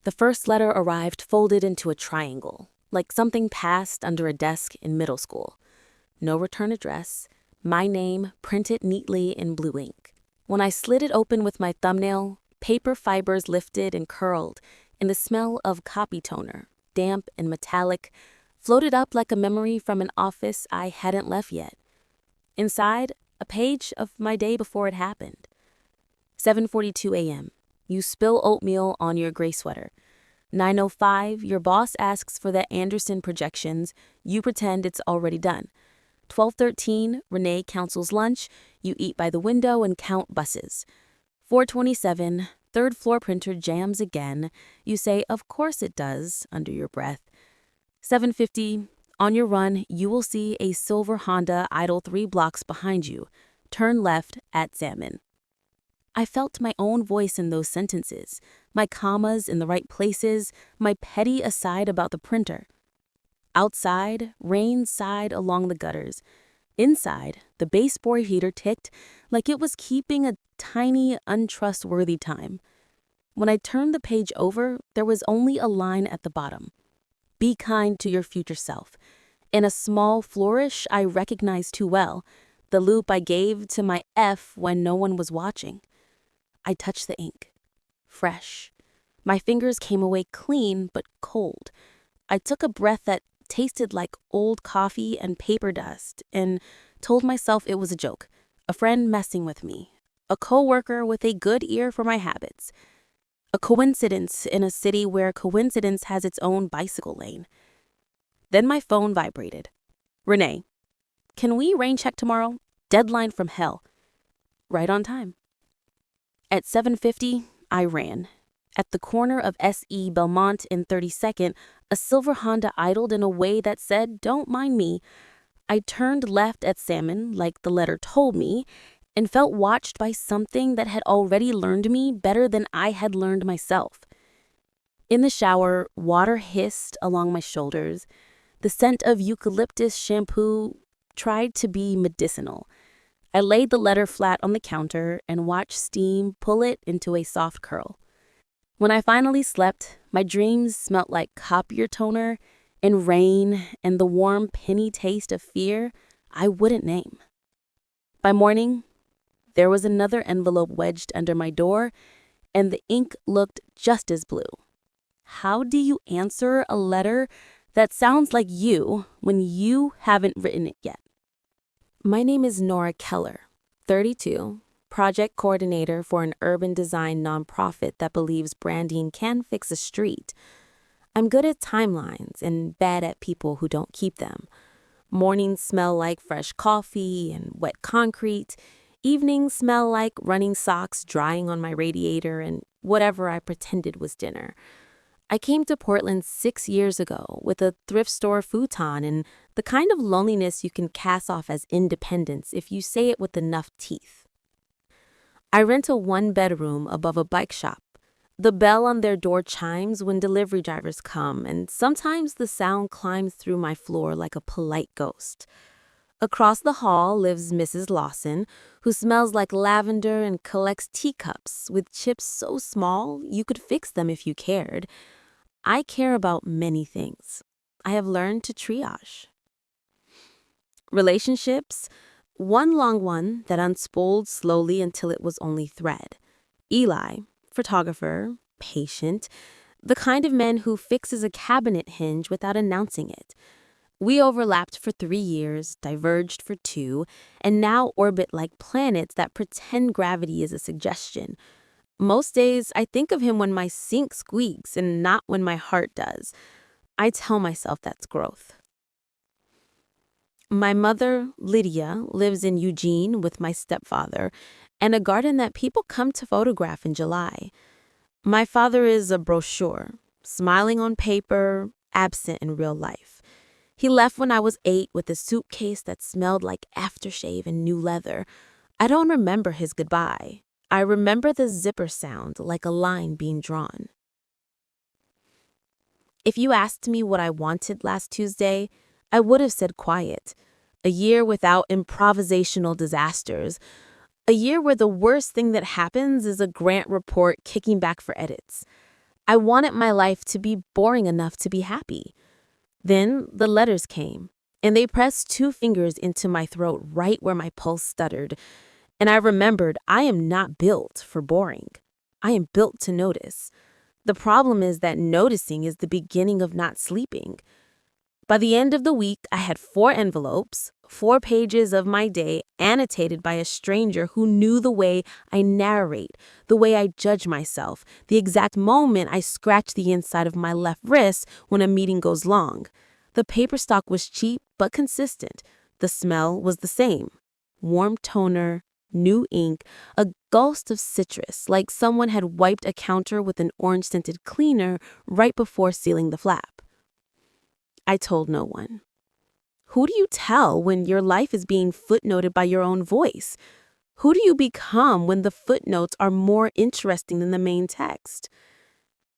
The first letter arrived folded into a triangle, like something passed under a desk in middle school. No return address, my name printed neatly in blue ink. When I slid it open with my thumbnail, paper fibers lifted and curled, and the smell of copy toner, damp and metallic, floated up like a memory from an office I hadn't left yet. Inside, a page of my day before it happened. 7:42 a.m. You spill oatmeal on your gray sweater. 9:05, your boss asks for the Anderson projections. You pretend it's already done. 12:13, Renee counsels lunch. You eat by the window and count buses. 4:27, third floor printer jams again. You say, "Of course it does," under your breath. 7:50, on your run, you will see a silver Honda idle 3 blocks behind you. Turn left at Salmon. I felt my own voice in those sentences, my commas in the right places, my petty aside about the printer. Outside, rain sighed along the gutters. Inside, the baseboard heater ticked like it was keeping a tiny, untrustworthy time. When I turned the page over, there was only a line at the bottom. Be kind to your future self. In a small flourish I recognized too well, the loop I gave to my F when no one was watching. I touched the ink. Fresh. My fingers came away clean but cold. I took a breath that tasted like old coffee and paper dust and told myself it was a joke, a friend messing with me, a coworker with a good ear for my habits, a coincidence in a city where coincidence has its own bicycle lane. Then my phone vibrated. Renee, can we rain check tomorrow? Deadline from hell. Right on time. At 7:50, I ran. At the corner of S.E. Belmont and 32nd, a silver Honda idled in a way that said, "Don't mind me." I turned left at Salmon, like the letter told me, and felt watched by something that had already learned me better than I had learned myself. In the shower, water hissed along my shoulders. The scent of eucalyptus shampoo tried to be medicinal. I laid the letter flat on the counter and watched steam pull it into a soft curl. When I finally slept, my dreams smelt like copier toner and rain and the warm penny taste of fear I wouldn't name. By morning, there was another envelope wedged under my door, and the ink looked just as blue. How do you answer a letter that sounds like you when you haven't written it yet? My name is Nora Keller, 32, project coordinator for an urban design nonprofit that believes branding can fix a street. I'm good at timelines and bad at people who don't keep them. Mornings smell like fresh coffee and wet concrete. Evenings smell like running socks drying on my radiator and whatever I pretended was dinner. I came to Portland 6 years ago with a thrift store futon and the kind of loneliness you can cast off as independence if you say it with enough teeth. I rent a 1-bedroom above a bike shop. The bell on their door chimes when delivery drivers come, and sometimes the sound climbs through my floor like a polite ghost. Across the hall lives Mrs. Lawson, who smells like lavender and collects teacups with chips so small you could fix them if you cared. I care about many things. I have learned to triage. Relationships, one long one that unspooled slowly until it was only thread. Eli, photographer, patient, the kind of man who fixes a cabinet hinge without announcing it. We overlapped for 3 years, diverged for 2, and now orbit like planets that pretend gravity is a suggestion. Most days, I think of him when my sink squeaks and not when my heart does. I tell myself that's growth. My mother, Lydia, lives in Eugene with my stepfather and a garden that people come to photograph in July. My father is a brochure, smiling on paper, absent in real life. He left when I was 8 with a suitcase that smelled like aftershave and new leather. I don't remember his goodbye. I remember the zipper sound like a line being drawn. If you asked me what I wanted last Tuesday, I would have said quiet. A year without improvisational disasters. A year where the worst thing that happens is a grant report kicking back for edits. I wanted my life to be boring enough to be happy. Then the letters came, and they pressed two fingers into my throat right where my pulse stuttered. And I remembered I am not built for boring. I am built to notice. The problem is that noticing is the beginning of not sleeping. By the end of the week, I had 4 envelopes, 4 pages of my day annotated by a stranger who knew the way I narrate, the way I judge myself, the exact moment I scratch the inside of my left wrist when a meeting goes long. The paper stock was cheap but consistent. The smell was the same. Warm toner, new ink, a ghost of citrus, like someone had wiped a counter with an orange-scented cleaner right before sealing the flap. I told no one. Who do you tell when your life is being footnoted by your own voice? Who do you become when the footnotes are more interesting than the main text?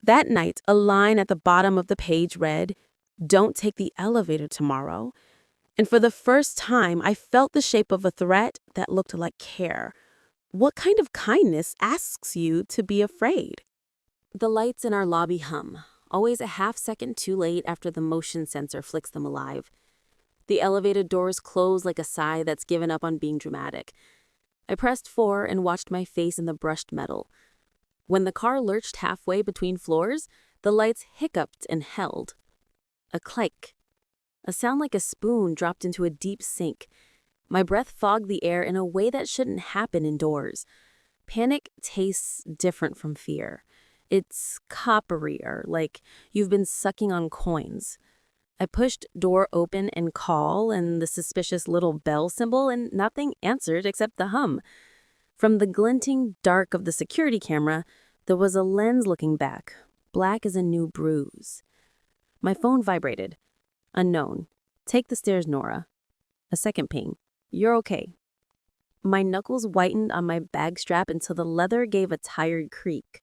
That night, a line at the bottom of the page read, "Don't take the elevator tomorrow." And for the first time, I felt the shape of a threat that looked like care. What kind of kindness asks you to be afraid? The lights in our lobby hum, always a half-second too late after the motion sensor flicks them alive. The elevator doors close like a sigh that's given up on being dramatic. I pressed 4 and watched my face in the brushed metal. When the car lurched halfway between floors, the lights hiccuped and held. A click. A sound like a spoon dropped into a deep sink. My breath fogged the air in a way that shouldn't happen indoors. Panic tastes different from fear. It's copperier, like you've been sucking on coins. I pushed door open and call and the suspicious little bell symbol, and nothing answered except the hum. From the glinting dark of the security camera, there was a lens looking back, black as a new bruise. My phone vibrated. Unknown. Take the stairs, Nora. A second ping. You're okay. My knuckles whitened on my bag strap until the leather gave a tired creak.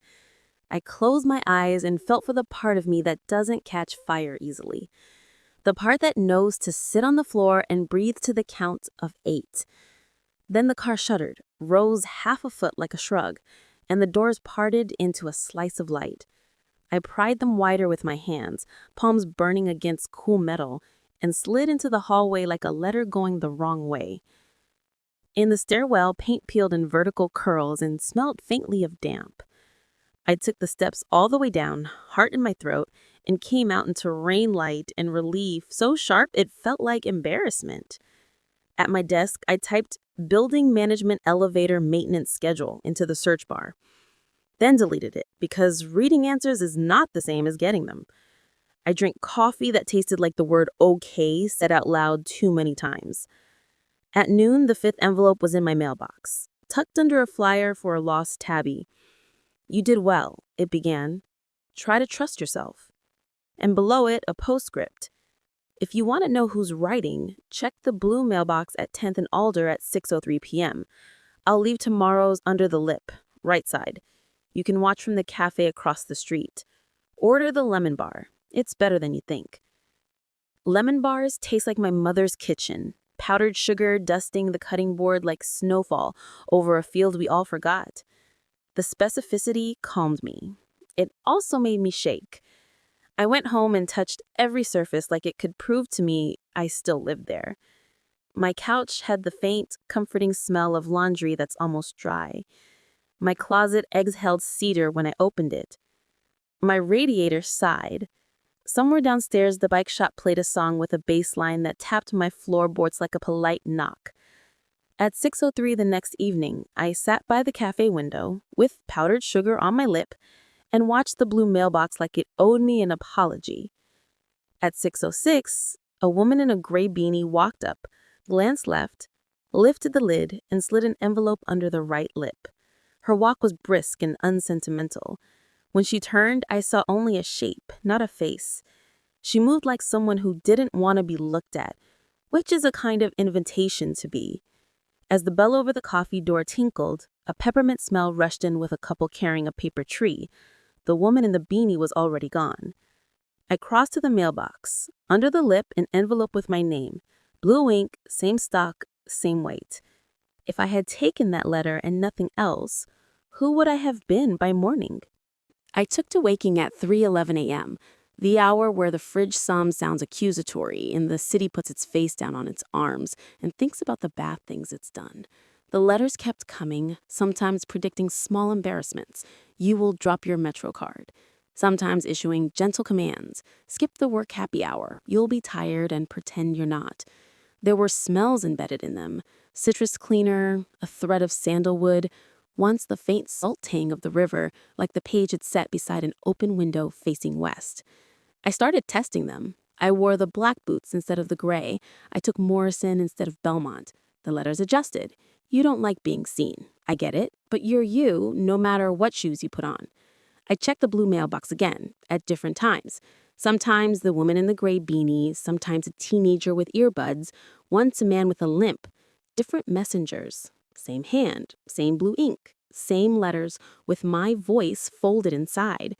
I closed my eyes and felt for the part of me that doesn't catch fire easily. The part that knows to sit on the floor and breathe to the count of 8. Then the car shuddered, rose half a foot like a shrug, and the doors parted into a slice of light. I pried them wider with my hands, palms burning against cool metal, and slid into the hallway like a letter going the wrong way. In the stairwell, paint peeled in vertical curls and smelled faintly of damp. I took the steps all the way down, heart in my throat, and came out into rain light and relief so sharp it felt like embarrassment. At my desk, I typed "Building Management Elevator Maintenance Schedule" into the search bar. Then deleted it, because reading answers is not the same as getting them. I drank coffee that tasted like the word "okay" said out loud too many times. At noon, the 5th envelope was in my mailbox, tucked under a flyer for a lost tabby. "You did well," it began. "Try to trust yourself." And below it, a postscript. "If you want to know who's writing, check the blue mailbox at 10th and Alder at 6:03 p.m. I'll leave tomorrow's under the lip, right side. You can watch from the cafe across the street. Order the lemon bar. It's better than you think." Lemon bars taste like my mother's kitchen, powdered sugar dusting the cutting board like snowfall over a field we all forgot. The specificity calmed me. It also made me shake. I went home and touched every surface like it could prove to me I still lived there. My couch had the faint, comforting smell of laundry that's almost dry. My closet exhaled cedar when I opened it. My radiator sighed. Somewhere downstairs, the bike shop played a song with a bass line that tapped my floorboards like a polite knock. At 6:03 the next evening, I sat by the cafe window, with powdered sugar on my lip, and watched the blue mailbox like it owed me an apology. At 6:06, a woman in a gray beanie walked up, glanced left, lifted the lid, and slid an envelope under the right lip. Her walk was brisk and unsentimental. When she turned, I saw only a shape, not a face. She moved like someone who didn't want to be looked at, which is a kind of invitation to be. As the bell over the coffee door tinkled, a peppermint smell rushed in with a couple carrying a paper tree. The woman in the beanie was already gone. I crossed to the mailbox. Under the lip, an envelope with my name. Blue ink, same stock, same weight. If I had taken that letter and nothing else, who would I have been by morning? I took to waking at 3:11 a.m., the hour where the fridge sum sounds accusatory and the city puts its face down on its arms and thinks about the bad things it's done. The letters kept coming, sometimes predicting small embarrassments. You will drop your Metro card. Sometimes issuing gentle commands. Skip the work happy hour. You'll be tired and pretend you're not. There were smells embedded in them. Citrus cleaner, a thread of sandalwood, once the faint salt tang of the river, like the page had set beside an open window facing west. I started testing them. I wore the black boots instead of the gray. I took Morrison instead of Belmont. The letters adjusted. You don't like being seen. I get it, but you're you no matter what shoes you put on. I checked the blue mailbox again, at different times. Sometimes the woman in the gray beanie, sometimes a teenager with earbuds, once a man with a limp. Different messengers. Same hand, same blue ink, same letters, with my voice folded inside.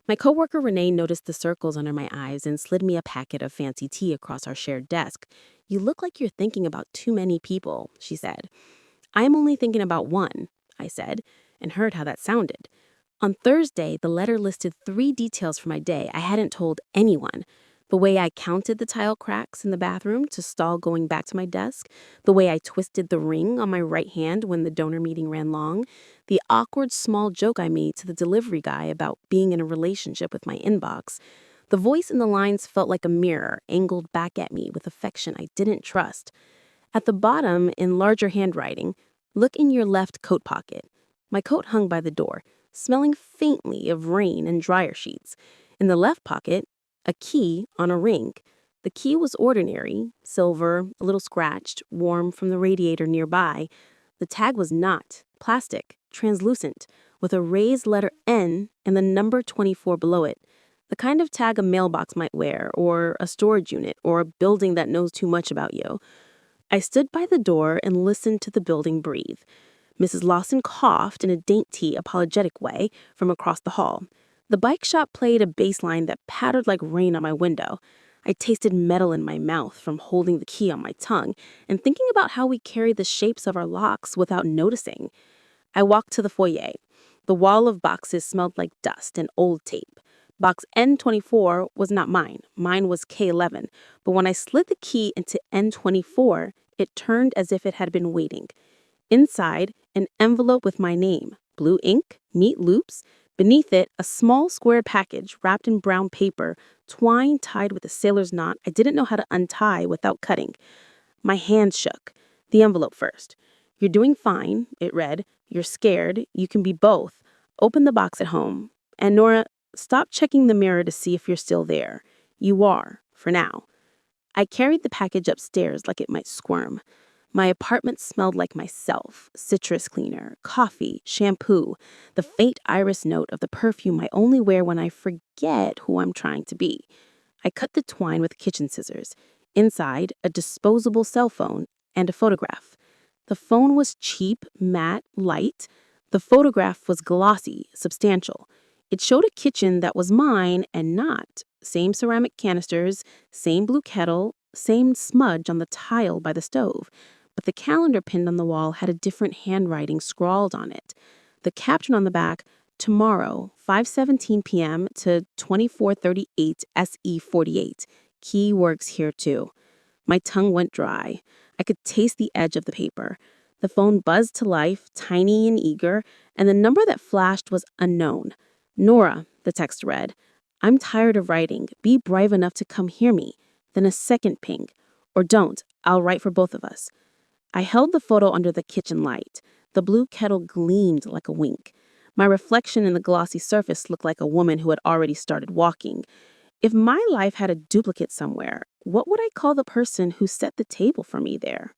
My coworker Renee noticed the circles under my eyes and slid me a packet of fancy tea across our shared desk. You look like you're thinking about too many people, she said. I'm only thinking about one, I said, and heard how that sounded. On Thursday, the letter listed 3 details for my day I hadn't told anyone. The way I counted the tile cracks in the bathroom to stall going back to my desk, the way I twisted the ring on my right hand when the donor meeting ran long, the awkward small joke I made to the delivery guy about being in a relationship with my inbox. The voice in the lines felt like a mirror angled back at me with affection I didn't trust. At the bottom, in larger handwriting, look in your left coat pocket. My coat hung by the door, smelling faintly of rain and dryer sheets. In the left pocket, a key on a ring. The key was ordinary, silver, a little scratched, warm from the radiator nearby. The tag was not, plastic, translucent, with a raised letter N and the number 24 below it. The kind of tag a mailbox might wear, or a storage unit, or a building that knows too much about you. I stood by the door and listened to the building breathe. Mrs. Lawson coughed in a dainty, apologetic way from across the hall. The bike shop played a bass line that pattered like rain on my window. I tasted metal in my mouth from holding the key on my tongue and thinking about how we carried the shapes of our locks without noticing. I walked to the foyer. The wall of boxes smelled like dust and old tape. Box N24 was not mine. Mine was K11. But when I slid the key into N24, it turned as if it had been waiting. Inside, an envelope with my name, blue ink, neat loops. Beneath it, a small square package wrapped in brown paper, twine tied with a sailor's knot I didn't know how to untie without cutting. My hand shook. The envelope first. You're doing fine, it read. You're scared. You can be both. Open the box at home. And Nora, stop checking the mirror to see if you're still there. You are, for now. I carried the package upstairs like it might squirm. My apartment smelled like myself, citrus cleaner, coffee, shampoo, the faint iris note of the perfume I only wear when I forget who I'm trying to be. I cut the twine with kitchen scissors. Inside, a disposable cell phone and a photograph. The phone was cheap, matte, light. The photograph was glossy, substantial. It showed a kitchen that was mine and not. Same ceramic canisters, same blue kettle, same smudge on the tile by the stove. But the calendar pinned on the wall had a different handwriting scrawled on it. The caption on the back, tomorrow, 5:17 p.m. to 24:38 SE48. Key works here too. My tongue went dry. I could taste the edge of the paper. The phone buzzed to life, tiny and eager, and the number that flashed was unknown. Nora, the text read, I'm tired of writing. Be brave enough to come hear me. Then a second ping. Or don't. I'll write for both of us. I held the photo under the kitchen light. The blue kettle gleamed like a wink. My reflection in the glossy surface looked like a woman who had already started walking. If my life had a duplicate somewhere, what would I call the person who set the table for me there?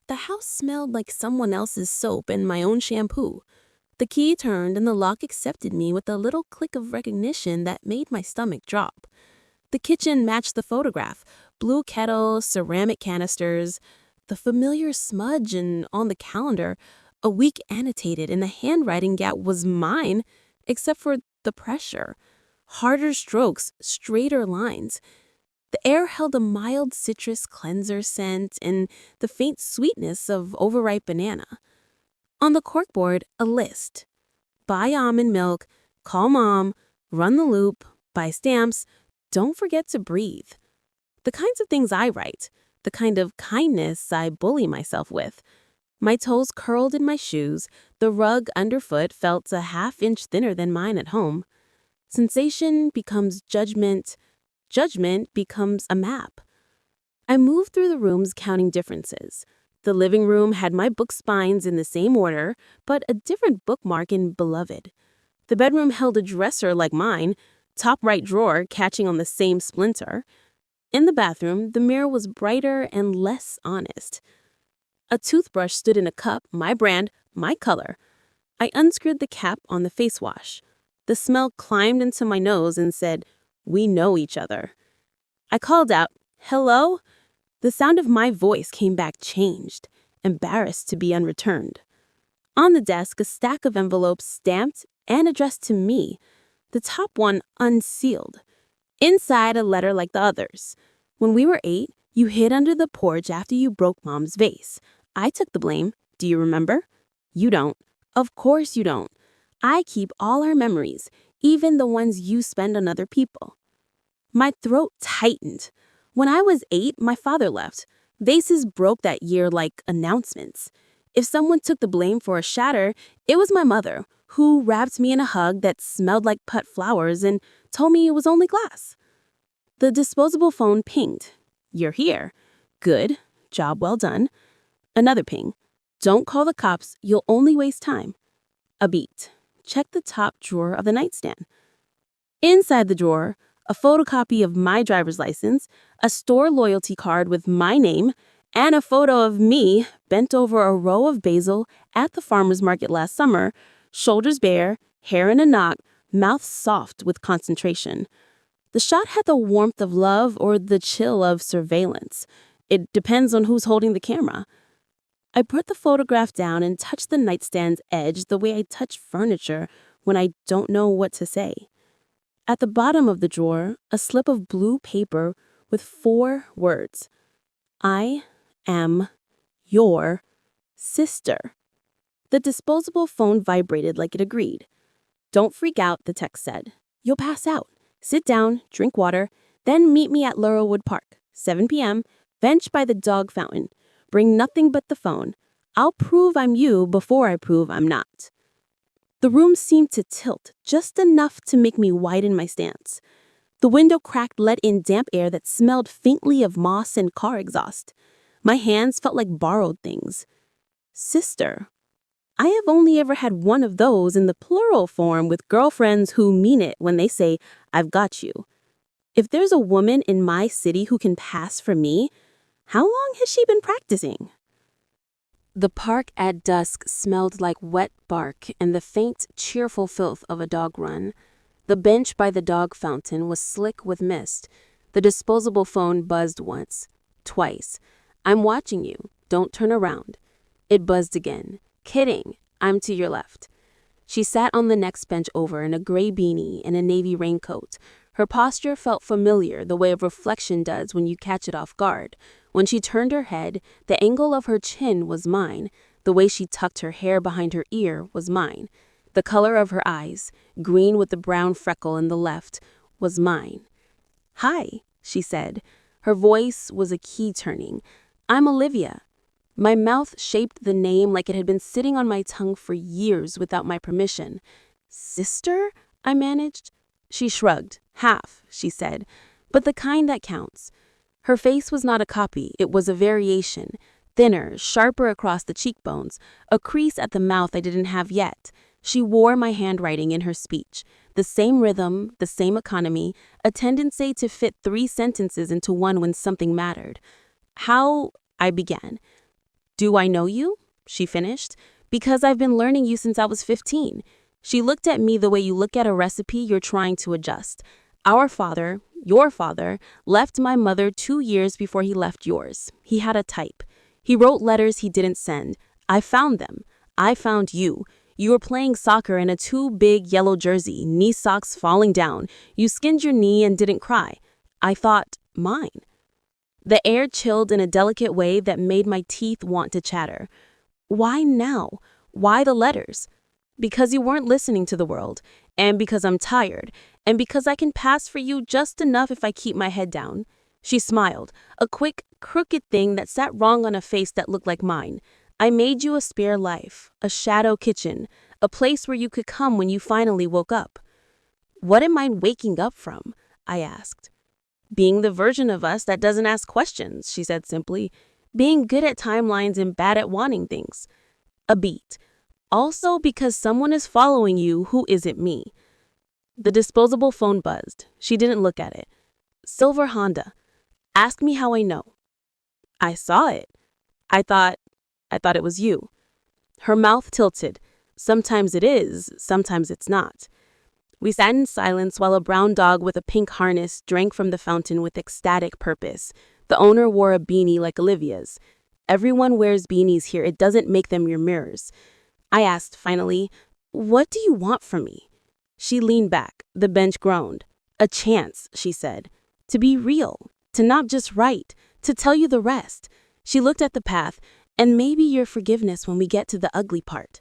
The house smelled like someone else's soap and my own shampoo. The key turned and the lock accepted me with a little click of recognition that made my stomach drop. The kitchen matched the photograph. Blue kettle, ceramic canisters, the familiar smudge, and on the calendar, a week annotated and the handwriting gap was mine, except for the pressure. Harder strokes, straighter lines. The air held a mild citrus cleanser scent and the faint sweetness of overripe banana. On the corkboard, a list. Buy almond milk, call mom, run the loop, buy stamps, don't forget to breathe. The kinds of things I write, the kind of kindness I bully myself with. My toes curled in my shoes, the rug underfoot felt a half-inch thinner than mine at home. Sensation becomes judgment, judgment becomes a map. I moved through the rooms counting differences. The living room had my book spines in the same order, but a different bookmark in Beloved. The bedroom held a dresser like mine, top right drawer catching on the same splinter. In the bathroom, the mirror was brighter and less honest. A toothbrush stood in a cup, my brand, my color. I unscrewed the cap on the face wash. The smell climbed into my nose and said, "We know each other." I called out, "Hello?" The sound of my voice came back changed, embarrassed to be unreturned. On the desk, a stack of envelopes stamped and addressed to me, the top one unsealed. Inside, a letter like the others. When we were 8, you hid under the porch after you broke Mom's vase. I took the blame. Do you remember? You don't. Of course you don't. I keep all our memories, even the ones you spend on other people. My throat tightened. When I was 8, my father left. Vases broke that year like announcements. If someone took the blame for a shatter, it was my mother, who wrapped me in a hug that smelled like put flowers and told me it was only glass. The disposable phone pinged. "You're here." Good. Job well done. Another ping. "Don't call the cops. You'll only waste time." A beat. Check the top drawer of the nightstand. Inside the drawer, a photocopy of my driver's license, a store loyalty card with my name, and a photo of me bent over a row of basil at the farmer's market last summer, shoulders bare, hair in a knot, mouth soft with concentration. The shot had the warmth of love or the chill of surveillance. It depends on who's holding the camera. I put the photograph down and touched the nightstand's edge the way I touch furniture when I don't know what to say. At the bottom of the drawer, a slip of blue paper with 4 words. I am your sister. The disposable phone vibrated like it agreed. "Don't freak out," the text said. "You'll pass out. Sit down, drink water, then meet me at Laurelwood Park, 7 p.m., bench by the dog fountain. Bring nothing but the phone. I'll prove I'm you before I prove I'm not." The room seemed to tilt just enough to make me widen my stance. The window crack let in damp air that smelled faintly of moss and car exhaust. My hands felt like borrowed things. Sister. I have only ever had one of those in the plural form with girlfriends who mean it when they say, "I've got you." If there's a woman in my city who can pass for me, how long has she been practicing? The park at dusk smelled like wet bark and the faint, cheerful filth of a dog run. The bench by the dog fountain was slick with mist. The disposable phone buzzed once, twice. "I'm watching you. Don't turn around." It buzzed again. "Kidding. I'm to your left." She sat on the next bench over in a gray beanie and a navy raincoat. Her posture felt familiar, the way a reflection does when you catch it off guard. When she turned her head, the angle of her chin was mine. The way she tucked her hair behind her ear was mine. The color of her eyes, green with the brown freckle in the left, was mine. "Hi," she said. Her voice was a key turning. "I'm Olivia." My mouth shaped the name like it had been sitting on my tongue for years without my permission. "Sister?" I managed. She shrugged. "Half," she said, "but the kind that counts." Her face was not a copy, it was a variation. Thinner, sharper across the cheekbones, a crease at the mouth I didn't have yet. She wore my handwriting in her speech. The same rhythm, the same economy, a tendency to fit 3 sentences into one when something mattered. "How?" I began. "Do I know you?" she finished. "Because I've been learning you since I was 15. She looked at me the way you look at a recipe you're trying to adjust. Our father, your father, left my mother 2 years before he left yours. He had a type. He wrote letters he didn't send. I found them. I found you. You were playing soccer in a too big yellow jersey, knee socks falling down. You skinned your knee and didn't cry. I thought, mine." The air chilled in a delicate way that made my teeth want to chatter. "Why now? Why the letters?" "Because you weren't listening to the world. and because I'm tired, and because I can pass for you just enough if I keep my head down." She smiled, a quick, crooked thing that sat wrong on a face that looked like mine. "I made you a spare life, a shadow kitchen, a place where you could come when you finally woke up." "What am I waking up from?" I asked. "Being the version of us that doesn't ask questions," she said simply. "Being good at timelines and bad at wanting things." A beat. "Also because someone is following you who isn't me." The disposable phone buzzed. She didn't look at it. "Silver Honda. Ask me how I know." "I saw it. I thought it was you." Her mouth tilted. "Sometimes it is, sometimes it's not." We sat in silence while a brown dog with a pink harness drank from the fountain with ecstatic purpose. The owner wore a beanie like Olivia's. "Everyone wears beanies here. It doesn't make them your mirrors." I asked finally, "What do you want from me?" She leaned back. The bench groaned. "A chance," she said. "To be real. To not just write. To tell you the rest." She looked at the path. "And maybe your forgiveness when we get to the ugly part."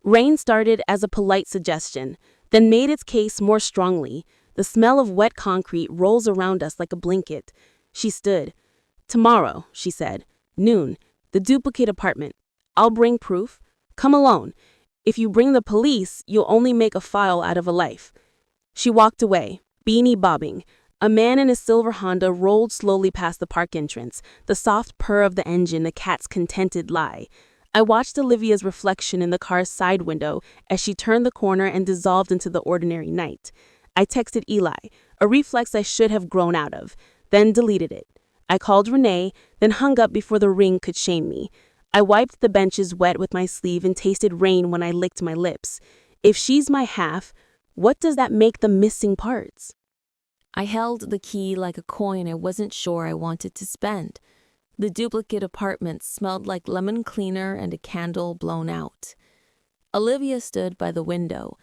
Rain started as a polite suggestion, then made its case more strongly. The smell of wet concrete rolls around us like a blanket. She stood. "Tomorrow," she said. "Noon. The duplicate apartment. I'll bring proof. Come alone. If you bring the police, you'll only make a file out of a life." She walked away, beanie bobbing. A man in a silver Honda rolled slowly past the park entrance, the soft purr of the engine a cat's contented lie. I watched Olivia's reflection in the car's side window as she turned the corner and dissolved into the ordinary night. I texted Eli, a reflex I should have grown out of, then deleted it. I called Renee, then hung up before the ring could shame me. I wiped the benches wet with my sleeve and tasted rain when I licked my lips. If she's my half, what does that make the missing parts? I held the key like a coin I wasn't sure I wanted to spend. The duplicate apartment smelled like lemon cleaner and a candle blown out. Olivia stood by the window.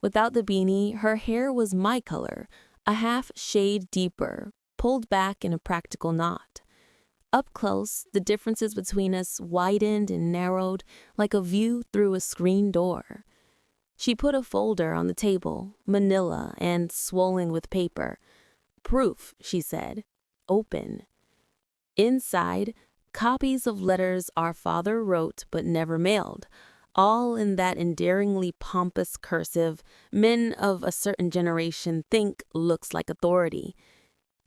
Without the beanie, her hair was my color, a half shade deeper, pulled back in a practical knot. Up close, the differences between us widened and narrowed like a view through a screen door. She put a folder on the table, manila and swollen with paper. "Proof," she said. "Open." Inside, copies of letters our father wrote but never mailed, all in that endearingly pompous cursive men of a certain generation think looks like authority.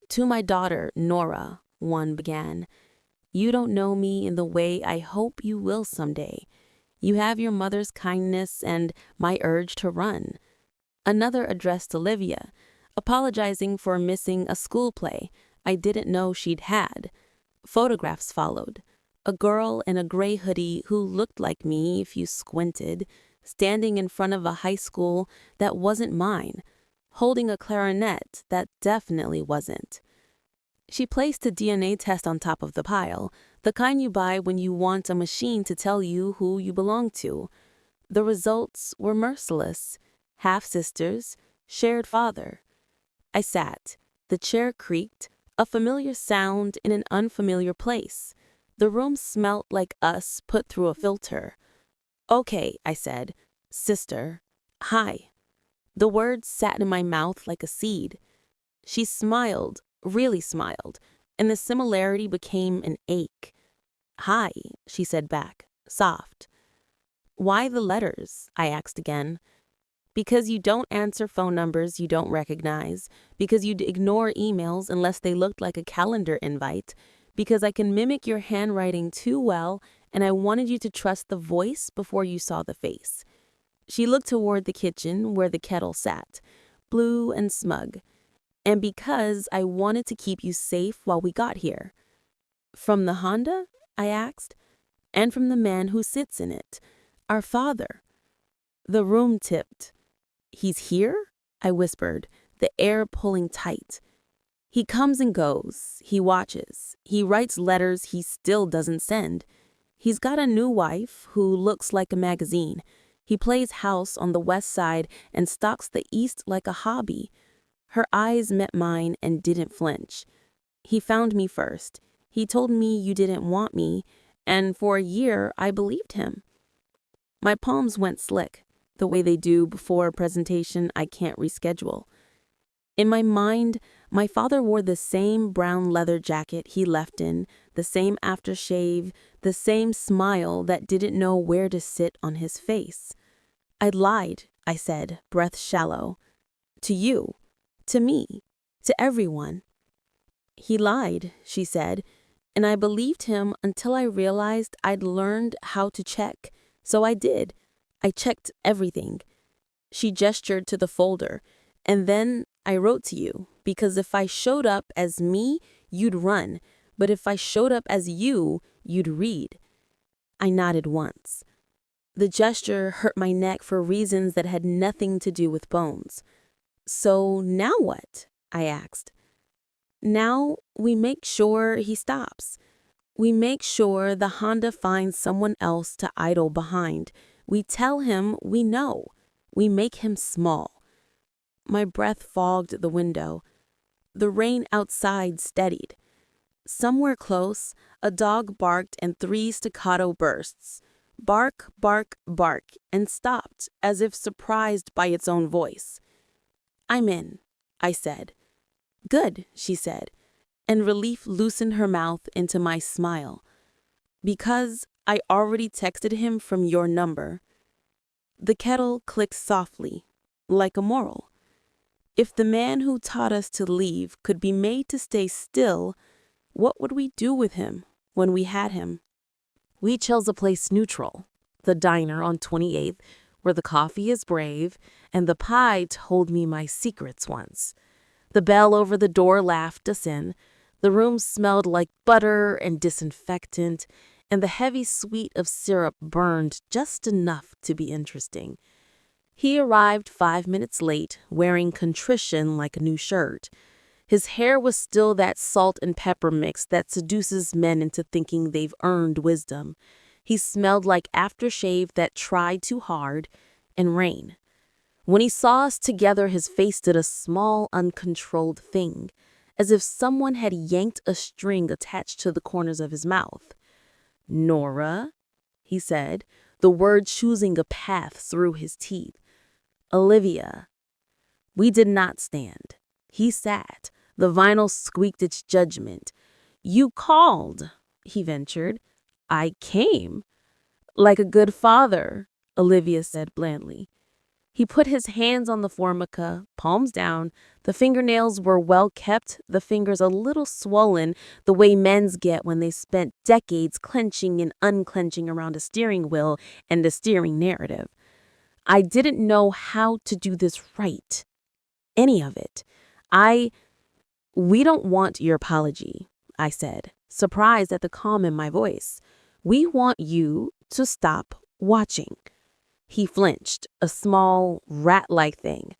"To my daughter, Nora," one began. "You don't know me in the way I hope you will someday. You have your mother's kindness and my urge to run." Another addressed Olivia, apologizing for missing a school play I didn't know she'd had. Photographs followed. A girl in a gray hoodie who looked like me if you squinted, standing in front of a high school that wasn't mine, holding a clarinet that definitely wasn't. She placed a DNA test on top of the pile, the kind you buy when you want a machine to tell you who you belong to. The results were merciless. Half-sisters, shared father. I sat. The chair creaked, a familiar sound in an unfamiliar place. The room smelt like us put through a filter. "Okay," I said. "Sister. Hi." The words sat in my mouth like a seed. She smiled, really smiled, and the similarity became an ache. "Hi," she said back, soft. "Why the letters?" I asked again. "Because you don't answer phone numbers you don't recognize, because you'd ignore emails unless they looked like a calendar invite, because I can mimic your handwriting too well, and I wanted you to trust the voice before you saw the face." She looked toward the kitchen where the kettle sat, blue and smug. "And because I wanted to keep you safe while we got here." "From the Honda?" I asked. "And from the man who sits in it, our father." The room tipped. "He's here?" I whispered, the air pulling tight. "He comes and goes. He watches. He writes letters he still doesn't send. He's got a new wife who looks like a magazine. He plays house on the west side and stalks the east like a hobby." Her eyes met mine and didn't flinch. "He found me first. He told me you didn't want me, and for a year I believed him." My palms went slick. the way they do before a presentation I can't reschedule. In my mind, my father wore the same brown leather jacket he left in, the same aftershave, the same smile that didn't know where to sit on his face. I'd lied, I said, breath shallow. To you, to me, to everyone. He lied, she said, and I believed him until I realized I'd learned how to check. So I did. I checked everything. She gestured to the folder, and then I wrote to you, because if I showed up as me, you'd run, but if I showed up as you, you'd read. I nodded once. The gesture hurt my neck for reasons that had nothing to do with Bones. So now what? I asked. Now we make sure he stops. We make sure the Honda finds someone else to idle behind. We tell him we know. We make him small. My breath fogged the window. The rain outside steadied. Somewhere close, a dog barked in 3 staccato bursts. Bark, bark, bark, and stopped as if surprised by its own voice. I'm in, I said. Good, she said, and relief loosened her mouth into my smile. Because I already texted him from your number. The kettle clicked softly, like a moral. If the man who taught us to leave could be made to stay still, what would we do with him when we had him? We chose a place neutral, the diner on 28th, where the coffee is brave and the pie told me my secrets once. The bell over the door laughed us in. The room smelled like butter and disinfectant, and the heavy sweet of syrup burned just enough to be interesting. He arrived 5 minutes late, wearing contrition like a new shirt. His hair was still that salt and pepper mix that seduces men into thinking they've earned wisdom. He smelled like aftershave that tried too hard, and rain. When he saw us together, his face did a small, uncontrolled thing, as if someone had yanked a string attached to the corners of his mouth. Nora, he said, the word choosing a path through his teeth. Olivia. We did not stand. He sat. The vinyl squeaked its judgment. You called, he ventured. I came. Like a good father, Olivia said blandly. He put his hands on the formica, palms down. The fingernails were well kept, the fingers a little swollen, the way men's get when they spent decades clenching and unclenching around a steering wheel and a steering narrative. I didn't know how to do this right. Any of it. We don't want your apology, I said, surprised at the calm in my voice. We want you to stop watching. He flinched, a small, rat-like thing.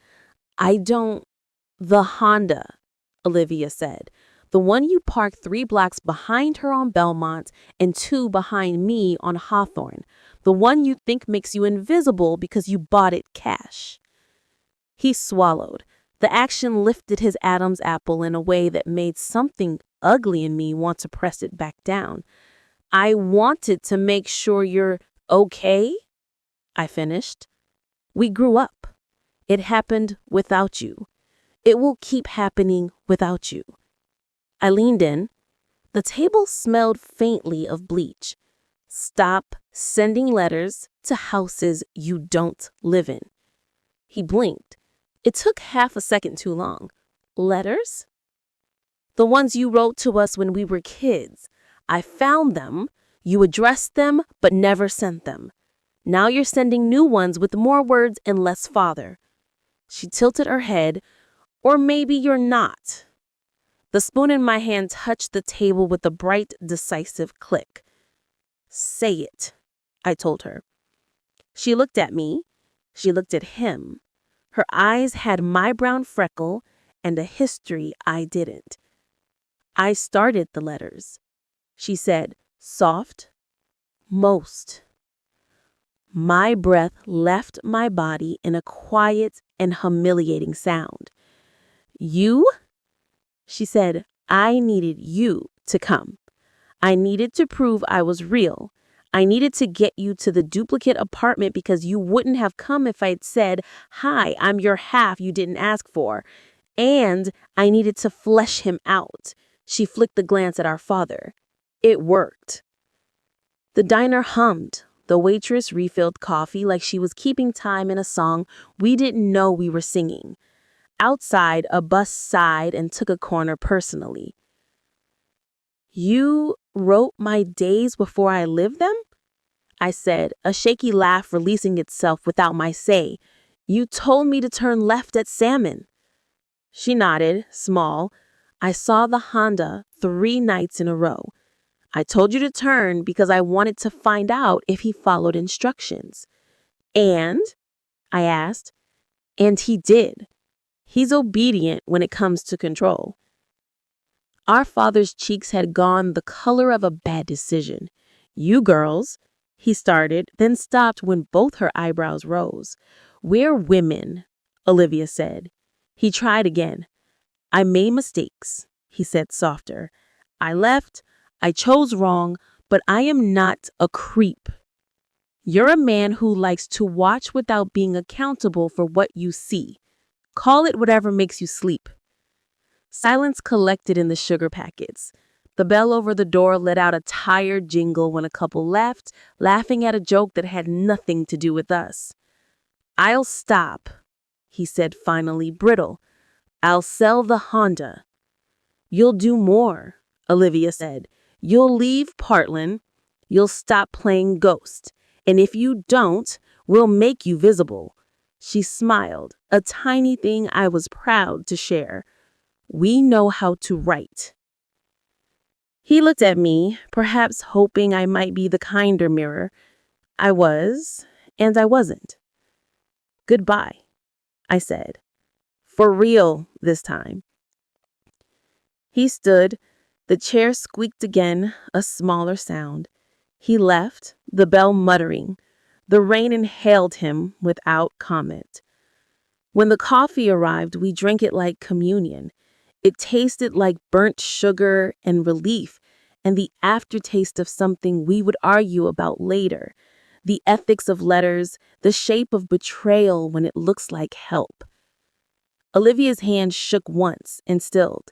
The Honda, Olivia said. The one you parked 3 blocks behind her on Belmont and 2 behind me on Hawthorne. The one you think makes you invisible because you bought it cash. He swallowed. The action lifted his Adam's apple in a way that made something ugly in me want to press it back down. I wanted to make sure you're okay, I finished. We grew up. It happened without you. It will keep happening without you. I leaned in. The table smelled faintly of bleach. Stop sending letters to houses you don't live in. He blinked. It took half a second too long. Letters? The ones you wrote to us when we were kids. I found them. You addressed them, but never sent them. Now you're sending new ones with more words and less father. She tilted her head. Or maybe you're not. The spoon in my hand touched the table with a bright, decisive click. Say it, I told her. She looked at me. She looked at him. Her eyes had my brown freckle and a history I didn't. I started the letters. She said, soft, most. My breath left my body in a quiet and humiliating sound. You? She said, I needed you to come. I needed to prove I was real. I needed to get you to the duplicate apartment because you wouldn't have come if I'd said, "Hi, I'm your half you didn't ask for." And I needed to flesh him out. She flicked a glance at our father. It worked. The diner hummed. The waitress refilled coffee like she was keeping time in a song we didn't know we were singing. Outside, a bus sighed and took a corner personally. "You wrote my days before I lived them?" I said, a shaky laugh releasing itself without my say. "You told me to turn left at Salmon." She nodded, small. "I saw the Honda 3 nights in a row. I told you to turn because I wanted to find out if he followed instructions." "And?" I asked. "And he did. He's obedient when it comes to control." Our father's cheeks had gone the color of a bad decision. "You girls," he started, then stopped when both her eyebrows rose. "We're women," Olivia said. He tried again. "I made mistakes," he said softer. "I left. I chose wrong, but I am not a creep. You're a man who likes to watch without being accountable for what you see. Call it whatever makes you sleep." Silence collected in the sugar packets. The bell over the door let out a tired jingle when a couple left, laughing at a joke that had nothing to do with us. "I'll stop," he said finally, brittle. "I'll sell the Honda." "You'll do more," Olivia said. "You'll leave Portland. You'll stop playing ghost. And if you don't, we'll make you visible." She smiled, a tiny thing I was proud to share. "We know how to write." He looked at me, perhaps hoping I might be the kinder mirror. I was, and I wasn't. "Goodbye," I said. "For real this time." He stood. The chair squeaked again, a smaller sound. He left, the bell muttering. The rain inhaled him without comment. When the coffee arrived, we drank it like communion. It tasted like burnt sugar and relief, and the aftertaste of something we would argue about later. The ethics of letters, the shape of betrayal when it looks like help. Olivia's hand shook once and stilled.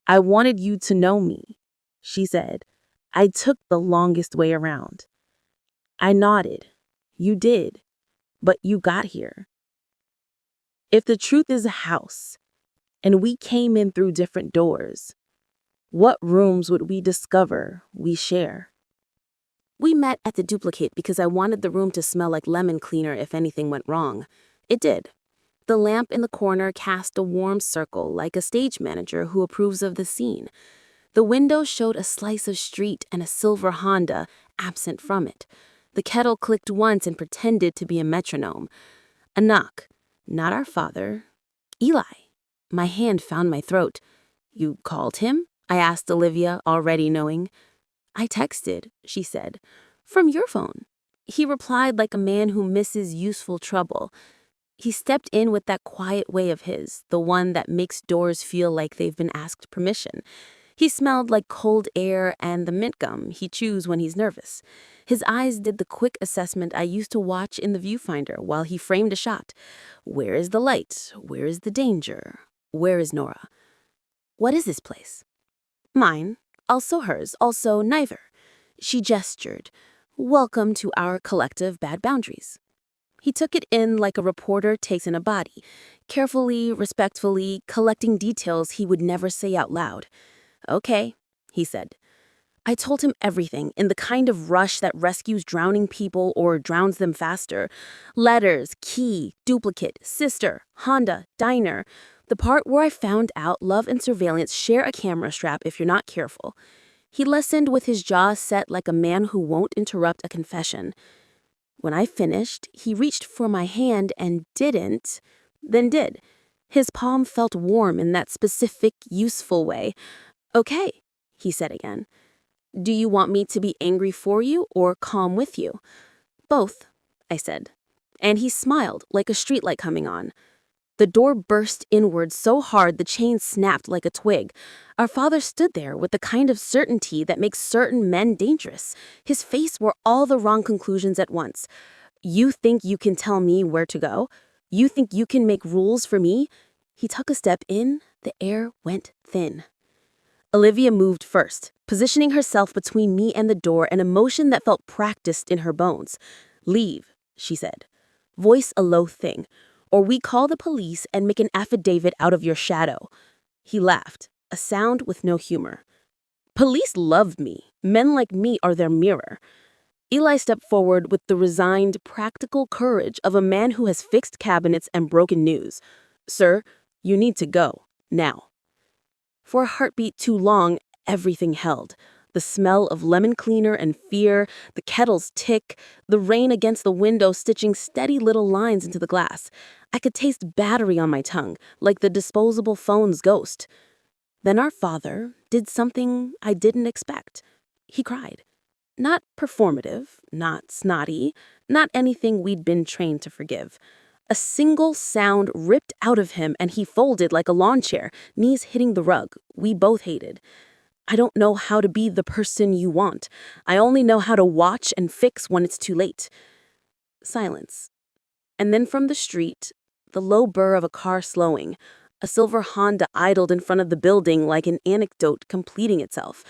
"I wanted you to know me," she said. "I took the longest way around." I nodded. "You did, but you got here." If the truth is a house, and we came in through different doors, what rooms would we discover we share? We met at the duplicate because I wanted the room to smell like lemon cleaner if anything went wrong. It did. The lamp in the corner cast a warm circle like a stage manager who approves of the scene. The window showed a slice of street and a silver Honda absent from it. The kettle clicked once and pretended to be a metronome. A knock. Not our father. Eli. My hand found my throat. "You called him?" I asked Olivia, already knowing. "I texted," she said. "From your phone." He replied like a man who misses useful trouble. He stepped in with that quiet way of his, the one that makes doors feel like they've been asked permission. He smelled like cold air and the mint gum he chews when he's nervous. His eyes did the quick assessment I used to watch in the viewfinder while he framed a shot. Where is the light? Where is the danger? Where is Nora? "What is this place?" "Mine. Also hers. Also neither." She gestured. "Welcome to our collective bad boundaries." He took it in like a reporter takes in a body, carefully, respectfully, collecting details he would never say out loud. "Okay," he said. I told him everything in the kind of rush that rescues drowning people or drowns them faster. Letters, key, duplicate, sister, Honda, diner. The part where I found out love and surveillance share a camera strap if you're not careful. He listened with his jaw set like a man who won't interrupt a confession. When I finished, he reached for my hand and didn't, then did. His palm felt warm in that specific, useful way. "Okay," he said again. "Do you want me to be angry for you or calm with you?" "Both," I said. And he smiled like a streetlight coming on. The door burst inward so hard the chain snapped like a twig. Our father stood there with the kind of certainty that makes certain men dangerous. His face wore all the wrong conclusions at once. You think you can tell me where to go? You think you can make rules for me? He took a step in, the air went thin. Olivia moved first, positioning herself between me and the door, an emotion that felt practiced in her bones. Leave, she said. Voice a low thing, or we call the police and make an affidavit out of your shadow. He laughed, a sound with no humor. Police love me. Men like me are their mirror. Eli stepped forward with the resigned, practical courage of a man who has fixed cabinets and broken news. Sir, you need to go, now. For a heartbeat too long, everything held. The smell of lemon cleaner and fear, the kettle's tick, the rain against the window stitching steady little lines into the glass. I could taste battery on my tongue, like the disposable phone's ghost. Then our father did something I didn't expect. He cried. Not performative, not snotty, not anything we'd been trained to forgive. A single sound ripped out of him and he folded like a lawn chair, knees hitting the rug. We both hated. I don't know how to be the person you want. I only know how to watch and fix when it's too late. Silence. And then from the street, the low burr of a car slowing. A silver Honda idled in front of the building like an anecdote completing itself.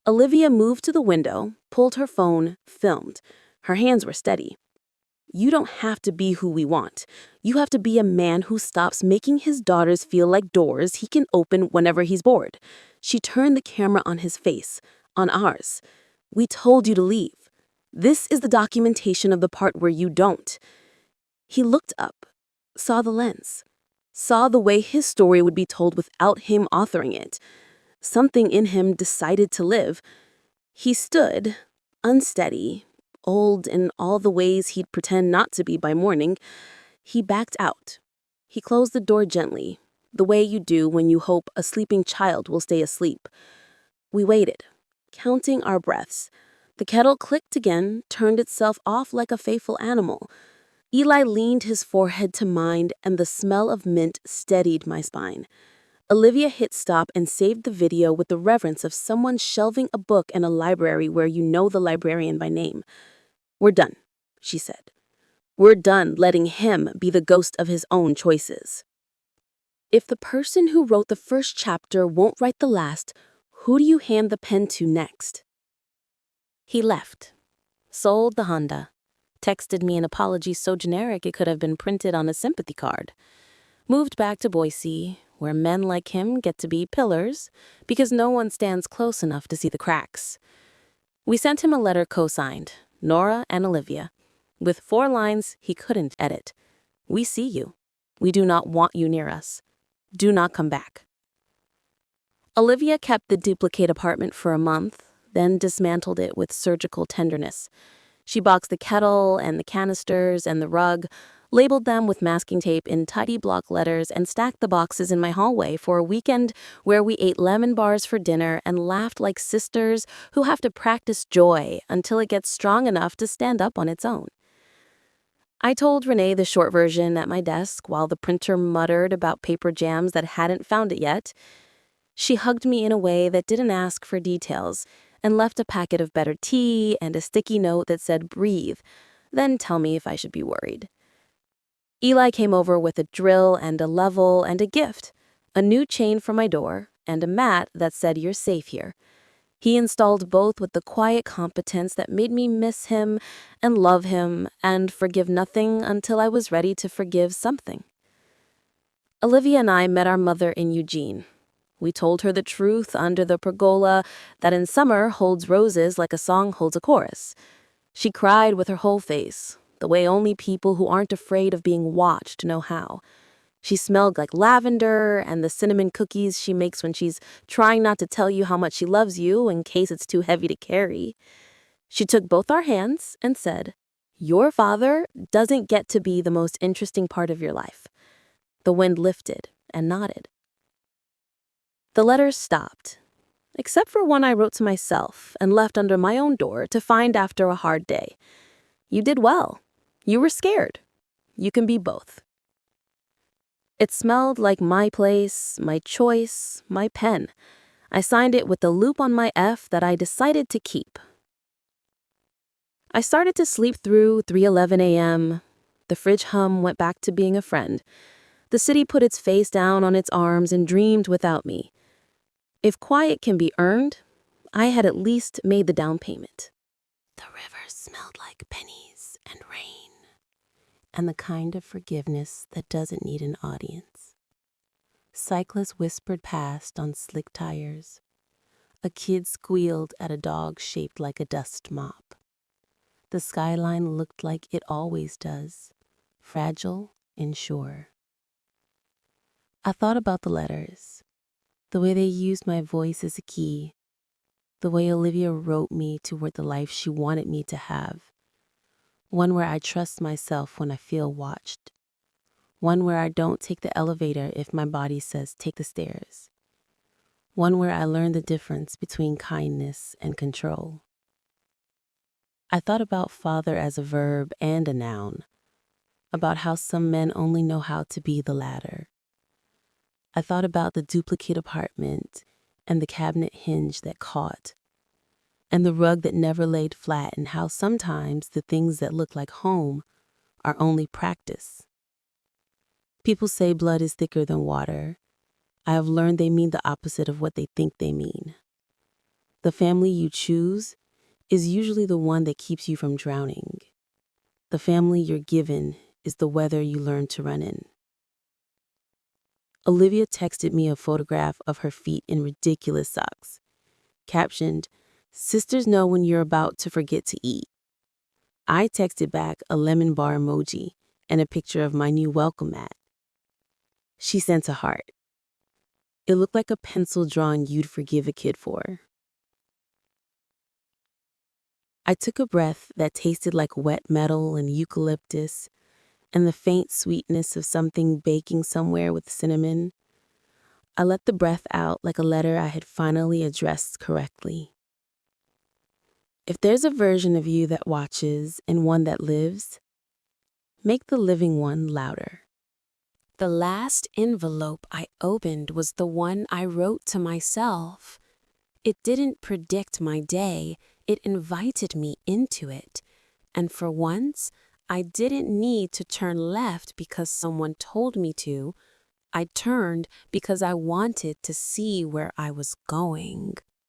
Olivia moved to the window, pulled her phone, filmed. Her hands were steady. You don't have to be who we want. You have to be a man who stops making his daughters feel like doors he can open whenever he's bored. She turned the camera on his face, on ours. We told you to leave. This is the documentation of the part where you don't. He looked up, saw the lens, saw the way his story would be told without him authoring it. Something in him decided to live. He stood, unsteady, old in all the ways he'd pretend not to be by morning. He backed out. He closed the door gently, the way you do when you hope a sleeping child will stay asleep. We waited, counting our breaths. The kettle clicked again, turned itself off like a faithful animal. Eli leaned his forehead to mine, and the smell of mint steadied my spine. Olivia hit stop and saved the video with the reverence of someone shelving a book in a library where you know the librarian by name. We're done, she said. We're done letting him be the ghost of his own choices. If the person who wrote the first chapter won't write the last, who do you hand the pen to next? He left, sold the Honda, texted me an apology so generic it could have been printed on a sympathy card, moved back to Boise, where men like him get to be pillars because no one stands close enough to see the cracks. We sent him a letter co-signed, Nora and Olivia, with 4 lines he couldn't edit. We see you. We do not want you near us. Do not come back. Olivia kept the duplicate apartment for a month, then dismantled it with surgical tenderness. She boxed the kettle and the canisters and the rug, labeled them with masking tape in tidy block letters, and stacked the boxes in my hallway for a weekend where we ate lemon bars for dinner and laughed like sisters who have to practice joy until it gets strong enough to stand up on its own. I told Renee the short version at my desk while the printer muttered about paper jams that hadn't found it yet. She hugged me in a way that didn't ask for details and left a packet of better tea and a sticky note that said, "Breathe, then tell me if I should be worried." Eli came over with a drill and a level and a gift, a new chain for my door and a mat that said, "You're safe here." He installed both with the quiet competence that made me miss him and love him and forgive nothing until I was ready to forgive something. Olivia and I met our mother in Eugene. We told her the truth under the pergola that in summer holds roses like a song holds a chorus. She cried with her whole face, the way only people who aren't afraid of being watched know how. She smelled like lavender and the cinnamon cookies she makes when she's trying not to tell you how much she loves you in case it's too heavy to carry. She took both our hands and said, "Your father doesn't get to be the most interesting part of your life." The wind lifted and nodded. The letters stopped, except for one I wrote to myself and left under my own door to find after a hard day. You did well. You were scared. You can be both. It smelled like my place, my choice, my pen. I signed it with the loop on my F that I decided to keep. I started to sleep through 3:11 a.m. The fridge hum went back to being a friend. The city put its face down on its arms and dreamed without me. If quiet can be earned, I had at least made the down payment. The river smelled like pennies and rain, and the kind of forgiveness that doesn't need an audience. Cyclists whispered past on slick tires. A kid squealed at a dog shaped like a dust mop. The skyline looked like it always does, fragile and sure. I thought about the letters, the way they used my voice as a key, the way Olivia wrote me toward the life she wanted me to have. One where I trust myself when I feel watched. One where I don't take the elevator if my body says take the stairs. One where I learn the difference between kindness and control. I thought about father as a verb and a noun, about how some men only know how to be the latter. I thought about the duplicate apartment and the cabinet hinge that caught, and the rug that never laid flat, and how sometimes the things that look like home are only practice. People say blood is thicker than water. I have learned they mean the opposite of what they think they mean. The family you choose is usually the one that keeps you from drowning. The family you're given is the weather you learn to run in. Olivia texted me a photograph of her feet in ridiculous socks, captioned, "Sisters know when you're about to forget to eat." I texted back a lemon bar emoji and a picture of my new welcome mat. She sent a heart. It looked like a pencil drawing you'd forgive a kid for. I took a breath that tasted like wet metal and eucalyptus and the faint sweetness of something baking somewhere with cinnamon. I let the breath out like a letter I had finally addressed correctly. If there's a version of you that watches and one that lives, make the living one louder. The last envelope I opened was the one I wrote to myself. It didn't predict my day, it invited me into it. And for once, I didn't need to turn left because someone told me to. I turned because I wanted to see where I was going.